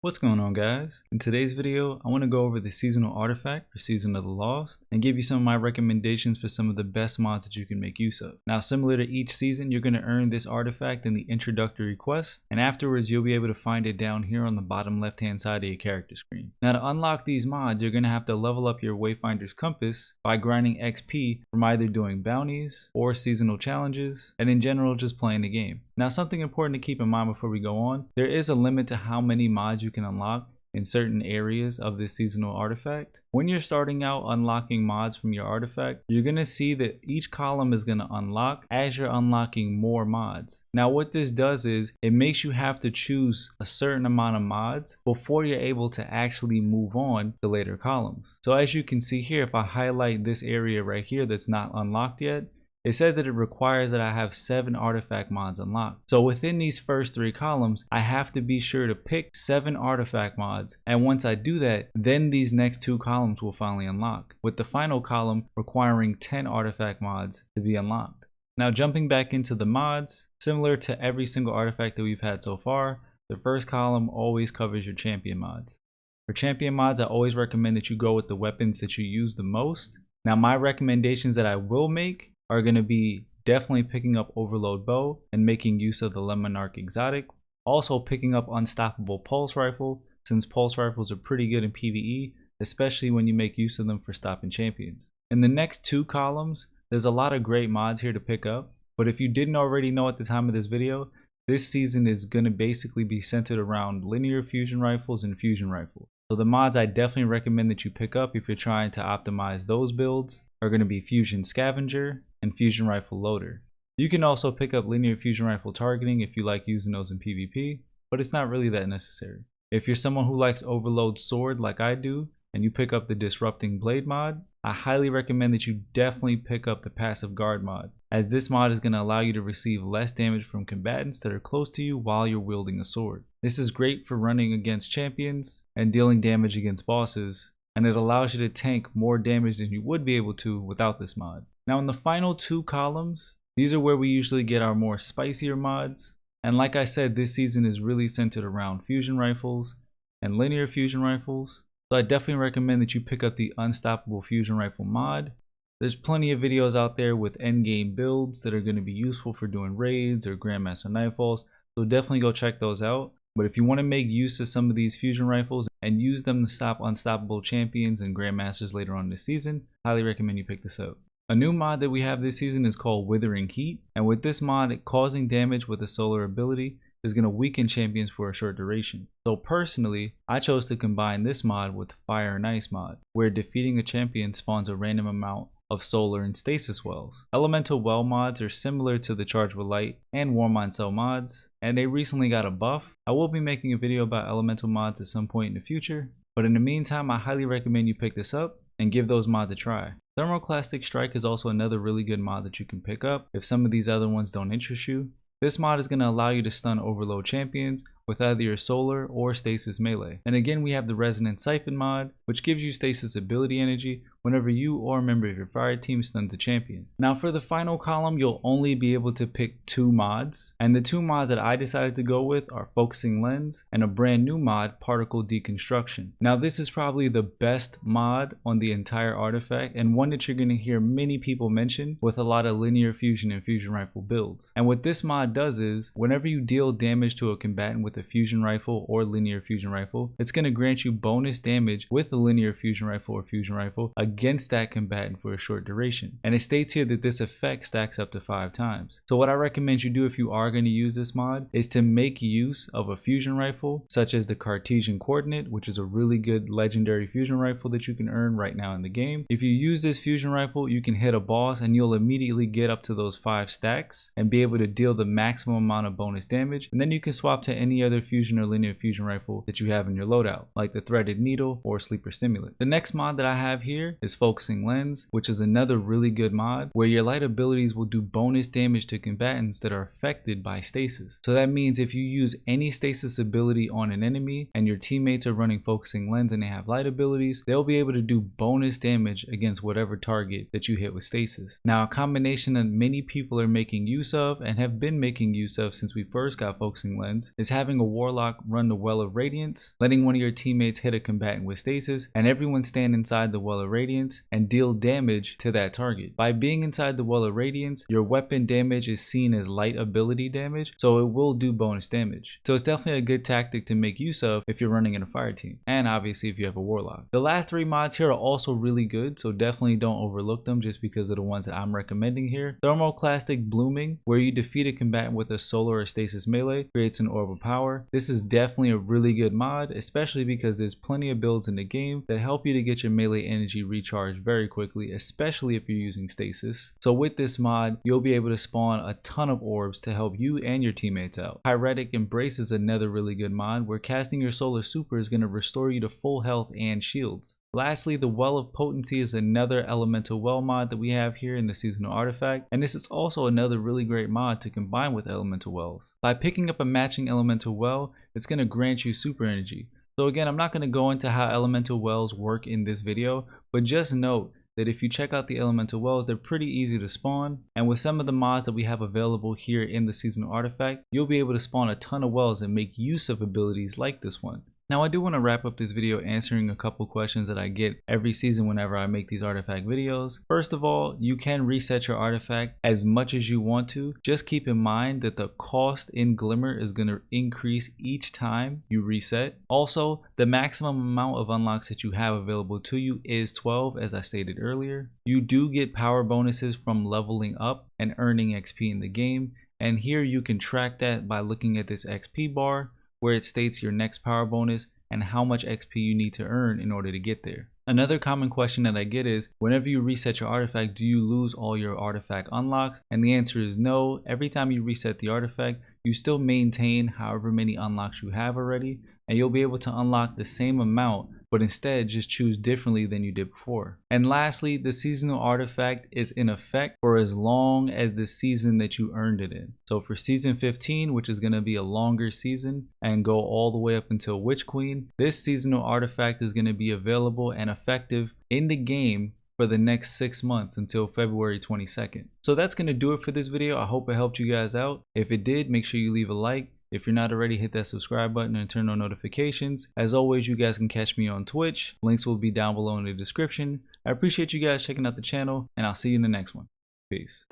What's going on, guys? In today's video, I want to go over the seasonal artifact for Season of the Lost and give you some of my recommendations for some of the best mods that you can make use of. Now, similar to each season, you're going to earn this artifact in the introductory quest, and afterwards you'll be able to find it down here on the bottom left hand side of your character screen. Now, to unlock these mods, you're going to have to level up your Wayfinder's Compass by grinding XP from either doing bounties or seasonal challenges, and in general just playing the game. Now, something important to keep in mind before we go on, there is a limit to how many mods you can unlock in certain areas of this seasonal artifact. When you're starting out unlocking mods from your artifact, you're going to see that each column is going to unlock as you're unlocking more mods. Now, what this does is it makes you have to choose a certain amount of mods before you're able to actually move on to later columns. So as you can see here, if I highlight this area right here that's not unlocked yet, it says that it requires that I have 7 artifact mods unlocked. So within these first 3 columns, I have to be sure to pick 7 artifact mods. And once I do that, then these next 2 columns will finally unlock, with the final column requiring 10 artifact mods to be unlocked. Now, jumping back into the mods, similar to every single artifact that we've had so far, the first column always covers your champion mods. For champion mods, I always recommend that you go with the weapons that you use the most. Now, my recommendations that I will make are going to be definitely picking up Overload Bow and making use of the Lemonarch exotic. Also picking up Unstoppable Pulse Rifle, since pulse rifles are pretty good in PvE, especially when you make use of them for stopping champions. In the next 2 columns, there's a lot of great mods here to pick up, but if you didn't already know at the time of this video, this season is going to basically be centered around linear fusion rifles and fusion rifles. So the mods I definitely recommend that you pick up if you're trying to optimize those builds are going to be Fusion Scavenger and Fusion Rifle Loader. You can also pick up linear fusion rifle targeting if you like using those in PvP, but it's not really that necessary. If you're someone who likes Overload Sword like I do, and you pick up the Disrupting Blade mod, I highly recommend that you definitely pick up the Passive Guard mod, as this mod is going to allow you to receive less damage from combatants that are close to you while you're wielding a sword. This is great for running against champions and dealing damage against bosses, and it allows you to tank more damage than you would be able to without this mod. Now, in the final 2 columns, these are where we usually get our more spicier mods, and like I said, this season is really centered around fusion rifles and linear fusion rifles, so I definitely recommend that you pick up the Unstoppable Fusion Rifle mod. There's plenty of videos out there with endgame builds that are going to be useful for doing raids or Grandmaster Nightfalls, so definitely go check those out. But if you want to make use of some of these fusion rifles and use them to stop unstoppable champions and Grandmasters later on this season, highly recommend you pick this up. A new mod that we have this season is called Withering Heat, and with this mod, causing damage with a solar ability is going to weaken champions for a short duration. So personally, I chose to combine this mod with Fire and Ice mod, where defeating a champion spawns a random amount of solar and stasis wells. Elemental well mods are similar to the Charge with Light and Warm on Cell mods, and they recently got a buff. I will be making a video about elemental mods at some point in the future, but in the meantime, I highly recommend you pick this up and give those mods a try. Thermoclastic Strike is also another really good mod that you can pick up if some of these other ones don't interest you. This mod is going to allow you to stun overload champions with either your solar or stasis melee. And again, we have the Resonant Siphon mod, which gives you stasis ability energy whenever you or a member of your fire team stuns a champion. Now, for the final column, you'll only be able to pick 2 mods, and the 2 mods that I decided to go with are Focusing Lens and a brand new mod, Particle Deconstruction. Now, this is probably the best mod on the entire artifact, and one that you're going to hear many people mention with a lot of linear fusion and fusion rifle builds. And what this mod does is, whenever you deal damage to a combatant with a fusion rifle or linear fusion rifle, it's going to grant you bonus damage with a linear fusion rifle or fusion rifle against that combatant for a short duration. And it states here that this effect stacks up to 5 times. So what I recommend you do if you are going to use this mod is to make use of a fusion rifle such as the Cartesian Coordinate, which is a really good legendary fusion rifle that you can earn right now in the game. If you use this fusion rifle, you can hit a boss and you'll immediately get up to those 5 stacks and be able to deal the maximum amount of bonus damage, and then you can swap to any other fusion or linear fusion rifle that you have in your loadout, like the Threaded Needle or Sleeper Stimulant. The next mod that I have here is Focusing Lens, which is another really good mod where your light abilities will do bonus damage to combatants that are affected by stasis. So that means if you use any stasis ability on an enemy and your teammates are running Focusing Lens and they have light abilities, they'll be able to do bonus damage against whatever target that you hit with stasis. Now, a combination that many people are making use of and have been making use of since we first got Focusing Lens is having a Warlock run the Well of Radiance, letting one of your teammates hit a combatant with stasis and everyone stand inside the Well of Radiance and deal damage to that target. By being inside the Well of Radiance, your weapon damage is seen as light ability damage, so it will do bonus damage. So it's definitely a good tactic to make use of if you're running in a fire team, and obviously if you have a Warlock. The last 3 mods here are also really good, so definitely don't overlook them just because of the ones that I'm recommending here. Thermoclastic Blooming, where you defeat a combatant with a solar or stasis melee, creates an orb of power. This is definitely a really good mod, especially because there's plenty of builds in the game that help you to get your melee energy recharged very quickly, especially if you're using stasis. So with this mod, you'll be able to spawn a ton of orbs to help you and your teammates out. Pyretic Embrace is another really good mod where casting your solar super is going to restore you to full health and shields. Lastly, the Well of Potency is another elemental well mod that we have here in the seasonal artifact, and this is also another really great mod to combine with elemental wells. By picking up a matching elemental well, it's going to grant you super energy. So again, I'm not going to go into how elemental wells work in this video, but just note that if you check out the elemental wells, they're pretty easy to spawn, and with some of the mods that we have available here in the seasonal artifact, you'll be able to spawn a ton of wells and make use of abilities like this one. Now, I do want to wrap up this video answering a couple questions that I get every season whenever I make these artifact videos. First of all, you can reset your artifact as much as you want to. Just keep in mind that the cost in Glimmer is going to increase each time you reset. Also, the maximum amount of unlocks that you have available to you is 12, as I stated earlier. You do get power bonuses from leveling up and earning XP in the game, and here you can track that by looking at this XP bar, where it states your next power bonus and how much XP you need to earn in order to get there. Another common question that I get is, whenever you reset your artifact, do you lose all your artifact unlocks? And the answer is no. Every time you reset the artifact, you still maintain however many unlocks you have already, and you'll be able to unlock the same amount, but instead just choose differently than you did before. And lastly, the seasonal artifact is in effect for as long as the season that you earned it in. So for season 15, which is going to be a longer season and go all the way up until Witch Queen, this seasonal artifact is going to be available and effective in the game for the next 6 months until February 22nd. So that's going to do it for this video. I hope it helped you guys out. If it did, make sure you leave a like. If you're not already, hit that subscribe button and turn on notifications. As always, you guys can catch me on Twitch. Links will be down below in the description. I appreciate you guys checking out the channel, and I'll see you in the next one. Peace.